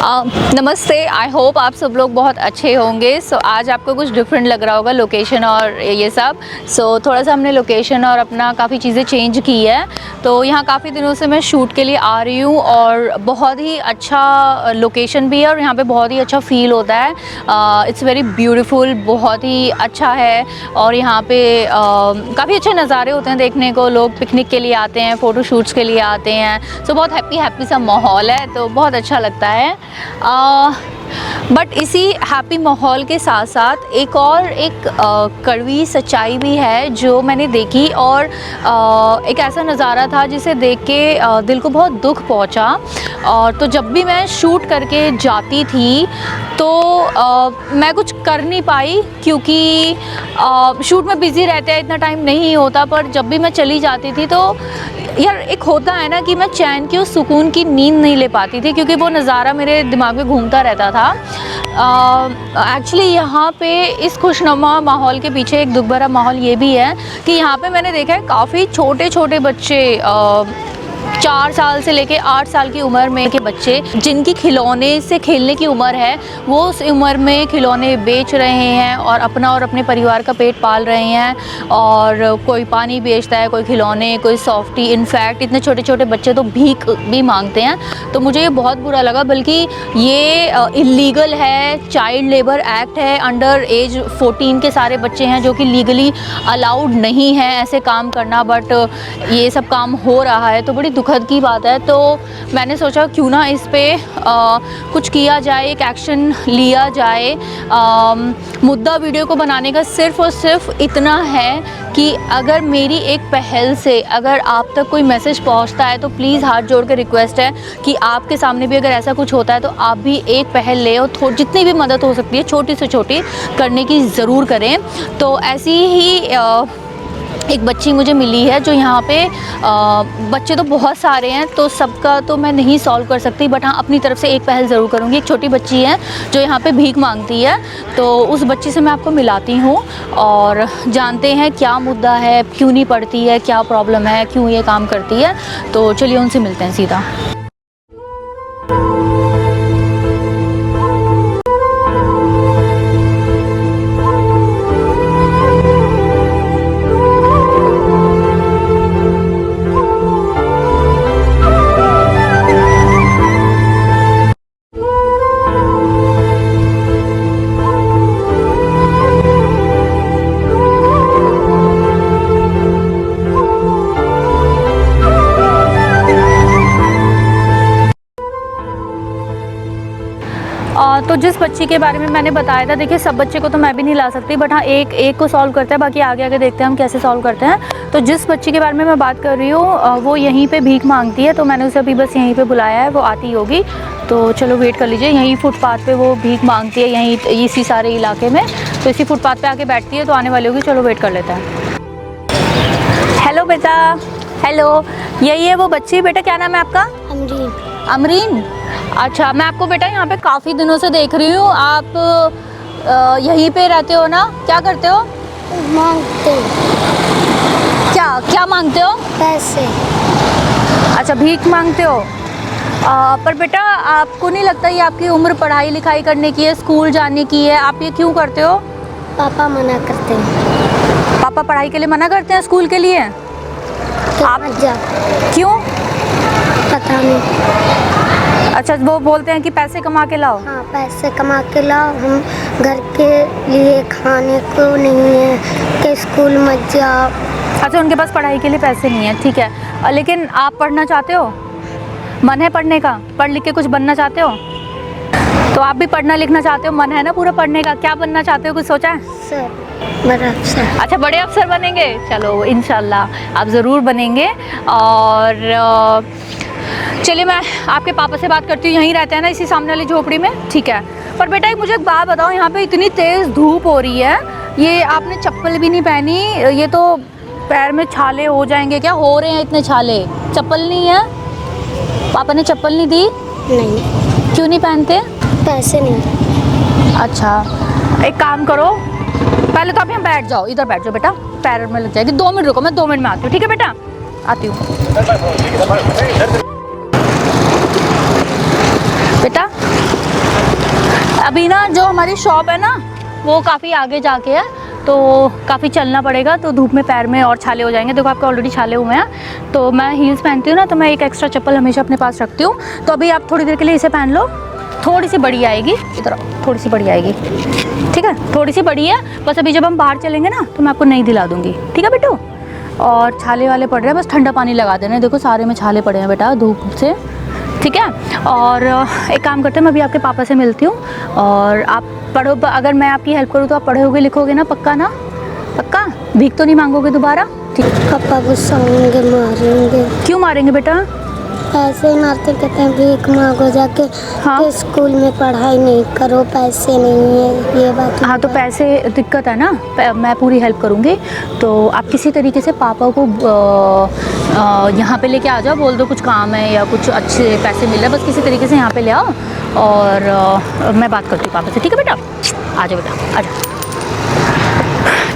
नमस्ते, I hope आप सब लोग बहुत अच्छे होंगे। आज आपको कुछ डिफरेंट लग रहा होगा लोकेशन और ये सब। थोड़ा सा हमने लोकेशन और अपना काफ़ी चीज़ें चेंज की है। तो यहाँ काफ़ी दिनों से मैं शूट के लिए आ रही हूँ और बहुत ही अच्छा लोकेशन भी है और यहाँ पे बहुत ही अच्छा फील होता है। इट्स वेरी ब्यूटीफुल, बहुत ही अच्छा है। और यहाँ पे काफ़ी अच्छे नज़ारे होते हैं देखने को। लोग पिकनिक के लिए आते हैं, फ़ोटो शूट्स के लिए आते हैं। सो बहुत हैप्पी सा माहौल है, तो बहुत अच्छा लगता है। बट इसी हैप्पी माहौल के साथ साथ एक कड़वी सच्चाई भी है जो मैंने देखी। और एक ऐसा नज़ारा था जिसे देख के दिल को बहुत दुख पहुंचा। और तो जब भी मैं शूट करके जाती थी तो मैं कुछ कर नहीं पाई, क्योंकि शूट में बिज़ी रहते हैं, इतना टाइम नहीं होता। पर जब भी मैं चली जाती थी तो यार एक होता है ना कि मैं चैन की और सुकून की नींद नहीं ले पाती थी, क्योंकि वो नज़ारा मेरे दिमाग में घूमता रहता था। एक्चुअली यहाँ पे इस खुशनुमा माहौल के पीछे एक दुख भरा माहौल ये भी है कि यहाँ पे मैंने देखा है काफ़ी छोटे छोटे बच्चे, 4 साल से लेके 8 साल की उम्र में के बच्चे जिनकी खिलौने से खेलने की उम्र है, वो उस उम्र में खिलौने बेच रहे हैं और अपना और अपने परिवार का पेट पाल रहे हैं। और कोई पानी बेचता है, कोई खिलौने, कोई सॉफ्टी। इनफैक्ट इतने छोटे छोटे बच्चे तो भीख भी मांगते हैं। तो मुझे ये बहुत बुरा लगा, बल्कि ये इलीगल है, चाइल्ड लेबर एक्ट है। अंडर एज 14 के सारे बच्चे हैं जो कि लीगली अलाउड नहीं है ऐसे काम करना, बट ये सब काम हो रहा है, तो बड़ी दुखद की बात है। तो मैंने सोचा क्यों ना इस पे कुछ किया जाए, एक एक्शन लिया जाए। मुद्दा वीडियो को बनाने का सिर्फ़ और सिर्फ इतना है कि अगर मेरी एक पहल से अगर आप तक कोई मैसेज पहुंचता है तो प्लीज़ हाथ जोड़ के रिक्वेस्ट है कि आपके सामने भी अगर ऐसा कुछ होता है तो आप भी एक पहल ले और जितनी भी मदद हो सकती है छोटी से छोटी करने की ज़रूर करें। तो ऐसी ही एक बच्ची मुझे मिली है जो यहाँ पे बच्चे तो बहुत सारे हैं, तो सबका तो मैं नहीं सॉल्व कर सकती, बट हाँ अपनी तरफ से एक पहल ज़रूर करूँगी। एक छोटी बच्ची है जो यहाँ पे भीख मांगती है, तो उस बच्ची से मैं आपको मिलाती हूँ और जानते हैं क्या मुद्दा है, क्यों नहीं पढ़ती है, क्या प्रॉब्लम है, क्यों ये काम करती है। तो चलिए उनसे मिलते हैं सीधा। तो जिस बच्ची के बारे में मैंने बताया था, देखिए सब बच्चे को तो मैं भी नहीं ला सकती, बट हाँ एक को सॉल्व करते हैं, बाकी आगे आगे देखते हैं हम कैसे सॉल्व करते हैं। तो जिस बच्ची के बारे में मैं बात कर रही हूँ वो यहीं पे भीख मांगती है, तो मैंने उसे अभी बस यहीं पे बुलाया है, वो आती होगी। तो चलो वेट कर लीजिए। यहीं फुटपाथ पे वो भीख मांगती है, यहीं इसी सारे इलाके में। तो इसी फुटपाथ पे आके बैठती है, तो आने वाली होगी। चलो वेट कर लेते हैं। हेलो बेटा, हेलो। यही है वो बच्ची। बेटा क्या नाम है आपका? अमरीन। अमरीन, अच्छा। मैं आपको बेटा यहाँ पे काफ़ी दिनों से देख रही हूँ। आप यहीं पे रहते हो ना? क्या करते हो? मांगते। क्या मांगते हो? पैसे। अच्छा, भीख मांगते हो। पर बेटा आपको नहीं लगता ये आपकी उम्र पढ़ाई लिखाई करने की है, स्कूल जाने की है? आप ये क्यों करते हो? पापा मना करते हैं। पापा पढ़ाई के लिए मना करते हैं, स्कूल के लिए? तो आप मत जा। क्यों? पता नहीं। अच्छा, वो बोलते हैं कि पैसे कमा के लाओ। हाँ, पैसे कमा के लाओ, हम घर के लिए खाने को नहीं है कि स्कूल मत जाओ। अच्छा, उनके पास पढ़ाई के लिए पैसे नहीं है, ठीक है। लेकिन आप पढ़ना चाहते हो? मन है पढ़ने का? पढ़ लिख के कुछ बनना चाहते हो? तो आप भी पढ़ना लिखना चाहते हो? मन है ना पूरा पढ़ने का? क्या बनना चाहते हो, कुछ सोचा है? सर, बड़ा अफसर। अच्छा, बड़े अफसर बनेंगे। चलो इंशाल्लाह आप ज़रूर बनेंगे। और चलिए मैं आपके पापा से बात करती हूँ। यहीं रहते हैं ना, इसी सामने वाली झोपड़ी में? ठीक है। पर बेटा एक मुझे एक बात बताओ, यहाँ पे इतनी तेज़ धूप हो रही है, ये आपने चप्पल भी नहीं पहनी, ये तो पैर में छाले हो जाएंगे। क्या हो रहे हैं इतने छाले? चप्पल नहीं है? पापा ने चप्पल नहीं दी? नहीं। क्यों नहीं पहनते? पैसे नहीं। अच्छा, एक काम करो, पहले तो आप यहाँ बैठ जाओ, इधर बैठ जाओ बेटा, पैर में लग जाएगी। 2 मिनट रुको, मैं 2 मिनट में आती हूँ। ठीक है बेटा, आती हूँ। बेटा अभी ना जो हमारी शॉप है ना वो काफ़ी आगे जाके है, तो काफ़ी चलना पड़ेगा, तो धूप में पैर में और छाले हो जाएंगे। देखो आपके ऑलरेडी छाले हुए हैं। तो मैं हील्स पहनती हूँ ना, तो मैं एक एक्स्ट्रा चप्पल हमेशा अपने पास रखती हूँ। तो अभी आप थोड़ी देर के लिए इसे पहन लो, थोड़ी सी बड़ी आएगी, इधर थोड़ी सी बड़ी आएगी, ठीक है, थोड़ी सी बड़ी है। बस अभी जब हम बाहर चलेंगे ना तो मैं आपको नई दिला दूँगी, ठीक है बेटू। और छाले वाले पड़ रहे हैं, बस ठंडा पानी लगा देना। देखो सारे में छाले पड़े हैं बेटा धूप से, ठीक है। और एक काम करते हैं, मैं अभी आपके पापा से मिलती हूँ और आप पढ़ो। अगर मैं आपकी हेल्प करूँ तो आप पढ़ोगे लिखोगे ना, पक्का ना? पक्का? भीख तो नहीं मांगोगे दोबारा? ठीक। पापा गुस्सा होंगे, मारेंगे। क्यों मारेंगे बेटा? ऐसे ही मारते, कहते हैं भीख मांगो जाके, हाँ। कि स्कूल में पढ़ाई नहीं करो, पैसे नहीं है, ये बात। हाँ तो पैसे दिक्कत है ना, मैं पूरी हेल्प करूँगी। तो आप किसी तरीके से पापा को यहाँ पे लेके आ जाओ, बोल दो कुछ काम है या कुछ अच्छे पैसे मिल रहे हैं, बस किसी तरीके से यहाँ पे ले आओ और मैं बात करती हूँ पापा से, ठीक है बेटा? आ जाओ बेटा, आ जाओ,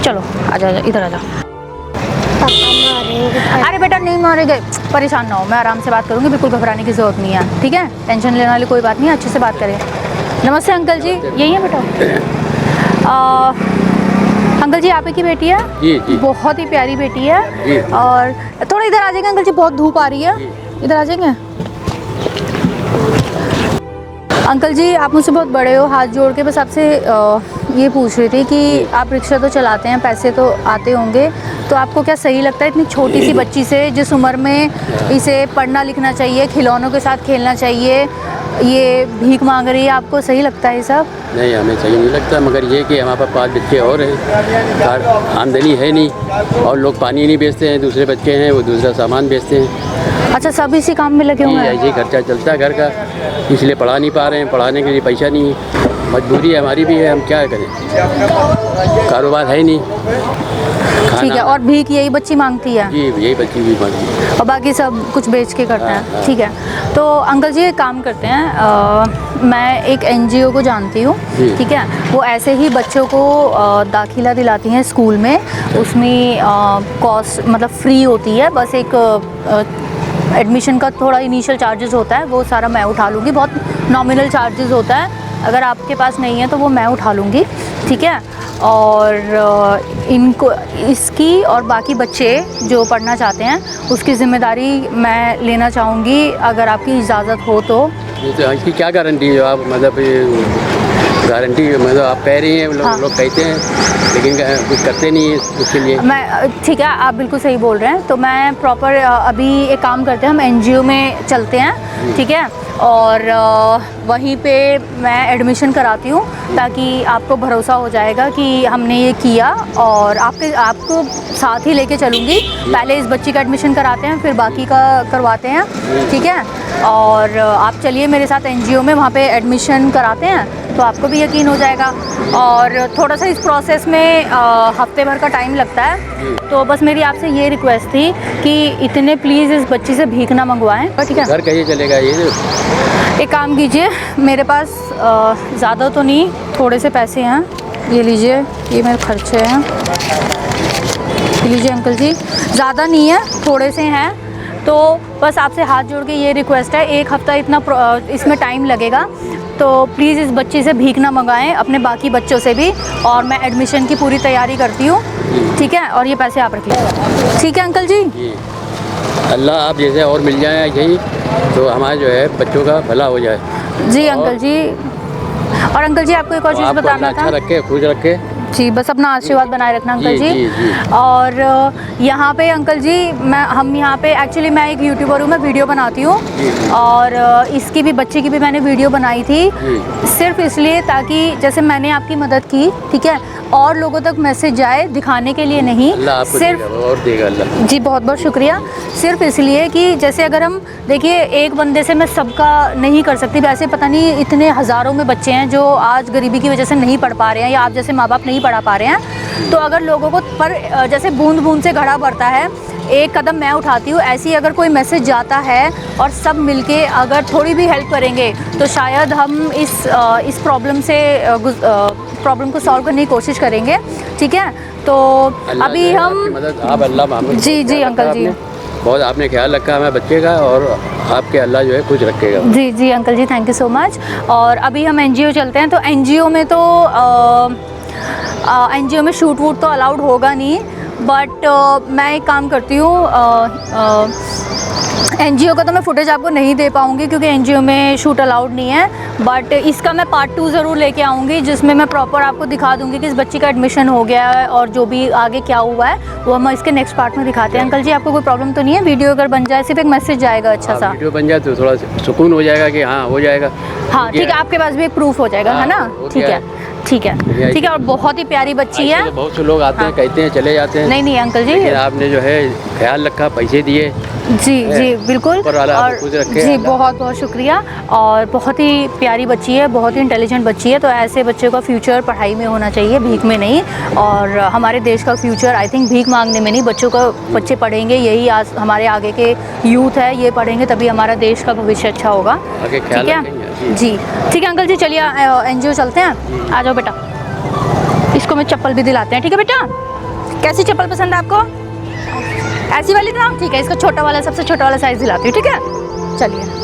चलो आ जाओ, इधर आ जाओ। पापा मारेंगे। अरे बेटा नहीं मारेंगे, परेशान ना हो, मैं आराम से बात करूँगी, बिल्कुल घबराने की ज़रूरत नहीं है, ठीक है? टेंशन लेने वाली कोई बात नहीं है, अच्छे से बात करें। नमस्ते अंकल जी, यही है बेटा? अंकल जी आप ही की बेटी है? जी जी। बहुत ही प्यारी बेटी है। जी। और थोड़ा इधर आ जाएंगे अंकल जी, बहुत धूप आ रही है, इधर आ जाएंगे। अंकल जी आप मुझसे बहुत बड़े हो, हाथ जोड़ के बस आपसे ये पूछ रही थी कि आप रिक्शा तो चलाते हैं, पैसे तो आते होंगे, तो आपको क्या सही लगता है इतनी छोटी सी बच्ची से, जिस उम्र में इसे पढ़ना लिखना चाहिए, खिलौनों के साथ खेलना चाहिए, ये भीख मांग रही है, आपको सही लगता है ये सब? नहीं, हमें सही नहीं लगता, मगर ये कि हमारे पास 5 बच्चे और हैं, आमदनी है नहीं, और लोग पानी नहीं बेचते हैं, दूसरे बच्चे हैं वो दूसरा सामान बेचते हैं। अच्छा, सब इसी काम में लगे हुए हैं? ऐसे ही खर्चा चलता है घर का, इसलिए पढ़ा नहीं पा रहे हैं, पढ़ाने के लिए पैसा नहीं है, मजबूरी है हमारी भी है, हम क्या करें, कारोबार है नहीं। ठीक है, और भीख यही बच्ची मांगती है? जी यही बच्ची भी मांगती है, और बाकी सब कुछ बेच के करते हैं? हाँ। ठीक है, तो अंकल जी एक काम करते हैं, मैं एक NGO को जानती हूँ, ठीक है, वो ऐसे ही बच्चों को दाखिला दिलाती हैं स्कूल में, उसमें कॉस्ट मतलब फ्री होती है, बस एक एडमिशन का थोड़ा इनिशियल चार्जेस होता है, वो सारा मैं उठा लूँगी, बहुत नॉमिनल चार्जेस होता है, अगर आपके पास नहीं है तो वो मैं उठा लूँगी, ठीक है। और इनको इसकी और बाकी बच्चे जो पढ़ना चाहते हैं उसकी ज़िम्मेदारी मैं लेना चाहूँगी, अगर आपकी इजाज़त हो तो। इसकी क्या गारंटी है? आप मतलब गारंटी मतलब आप कह रही हैं, हाँ। लोग कहते हैं, लेकिन कुछ करते नहीं है उसके लिए। मैं ठीक है, आप बिल्कुल सही बोल रहे हैं, तो मैं प्रॉपर अभी एक काम करते हैं, हम NGO में चलते हैं, ठीक है, और वहीं पे मैं एडमिशन कराती हूँ, ताकि आपको भरोसा हो जाएगा कि हमने ये किया, और आपको साथ ही लेके चलूँगी। पहले इस बच्ची का एडमिशन कराते हैं, फिर बाकी का करवाते हैं, ठीक है। और आप चलिए मेरे साथ NGO में, वहाँ पे एडमिशन कराते हैं, तो आपको भी यकीन हो जाएगा। और थोड़ा सा इस प्रोसेस में हफ्ते भर का टाइम लगता है, तो बस मेरी आपसे ये रिक्वेस्ट थी कि इतने प्लीज़ इस बच्ची से भीख ना मंगवाएं, ठीक है? घर कैसे चलेगा ये? एक काम कीजिए, मेरे पास ज़्यादा तो नहीं, थोड़े से पैसे हैं, ये लीजिए, ये मेरे खर्चे हैं, ये लीजिए अंकल जी, ज़्यादा नहीं है, थोड़े से हैं, तो बस आपसे हाथ जोड़ के ये रिक्वेस्ट है, एक हफ़्ता इतना इसमें टाइम लगेगा, तो प्लीज़ इस बच्ची से भीख ना मंगाएं, अपने बाकी बच्चों से भी, और मैं एडमिशन की पूरी तैयारी करती हूँ, ठीक है। और ये पैसे आप रख लीजिए, ठीक है अंकल जी? जी, अल्लाह आप जैसे और मिल जाए यही, तो हमारा जो है बच्चों का भला हो जाए। जी अंकल जी। और अंकल जी आपको एक और चीज़ बताना था। अच्छा रखे, खुश रखे जी, बस अपना आशीर्वाद बनाए रखना अंकल जी। जी। और यहाँ पे अंकल जी हम यहाँ पे एक्चुअली मैं एक यूट्यूबर हूँ, मैं वीडियो बनाती हूँ, और इसकी भी बच्चे की भी मैंने वीडियो बनाई थी, सिर्फ इसलिए ताकि जैसे मैंने आपकी मदद की, ठीक है, और लोगों तक मैसेज जाए, दिखाने के लिए नहीं, सिर्फ और देगा अल्लाह। जी बहुत बहुत शुक्रिया। सिर्फ इसलिए कि जैसे अगर हम देखिए, एक बंदे से मैं सबका नहीं कर सकती, वैसे पता नहीं इतने हज़ारों में बच्चे हैं जो आज गरीबी की वजह से नहीं पढ़ पा रहे हैं, या आप जैसे माँ बाप नहीं पढ़ा पा रहे हैं, तो अगर लोगों को पर जैसे बूंद बूंद से घड़ा भरता है, एक कदम मैं उठाती हूँ, ऐसी अगर कोई मैसेज जाता है और सब मिलके अगर थोड़ी भी हेल्प करेंगे, तो शायद हम इस प्रॉब्लम को सॉल्व करने की कोशिश करेंगे, ठीक है। तो अभी हम मदद आप अल्लाह जी अंकल जी, बहुत आपने ख्याल रखा हमें बच्चे का, और आपके अल्लाह जो है खुश रखेगा। जी जी uncle ji, thank you so much. और अभी हम एनजीओ चलते हैं, तो एनजीओ में तो एनजीओ में शूट वूट तो अलाउड होगा नहीं, बट मैं एक काम करती हूँ, एनजीओ का तो मैं फुटेज आपको नहीं दे पाऊँगी क्योंकि एनजीओ में शूट अलाउड नहीं है, बट इसका मैं पार्ट 2 ज़रूर लेके आऊँगी जिसमें मैं प्रॉपर आपको दिखा दूँगी कि इस बच्ची का एडमिशन हो गया है और जो भी आगे क्या हुआ है वो हम इसके नेक्स्ट पार्ट में दिखाते हैं। अंकल जी आपको कोई प्रॉब्लम तो नहीं है? वीडियो अगर बन जाए, सिर्फ एक मैसेज जाएगा अच्छा सा। वीडियो बन जाए तो थोड़ा सुकून हो जाएगा कि हाँ हो जाएगा। हाँ ठीक है, आपके पास भी एक प्रूफ हो जाएगा, है ना? ठीक है ठीक है ठीक है। और बहुत ही प्यारी बच्ची है। तो बहुत से लोग आते हैं, कहते हैं, चले जाते हैं। नहीं नहीं अंकल जी, लेकिन आपने जो है ख्याल रखा, पैसे दिए। जी जी बिल्कुल। और जी बहुत बहुत शुक्रिया। और बहुत ही प्यारी बच्ची है, बहुत ही इंटेलिजेंट बच्ची है। तो ऐसे बच्चों का फ्यूचर पढ़ाई में होना चाहिए, भीख में नहीं। और हमारे देश का फ्यूचर आई थिंक भीख मांगने में नहीं, बच्चे पढ़ेंगे, यही आज हमारे आगे के यूथ है, ये पढ़ेंगे तभी हमारा देश का भविष्य अच्छा होगा। ठीक है जी, ठीक है अंकल जी, चलिए एनजीओ चलते हैं। आ जाओ बेटा, इसको मैं चप्पल भी दिलाते हैं। ठीक है बेटा, कैसी चप्पल पसंद है आपको? ऐसी वाली ना? ठीक है, इसका छोटा वाला, सबसे छोटा वाला साइज़ दिलाती हूँ। ठीक है, चलिए।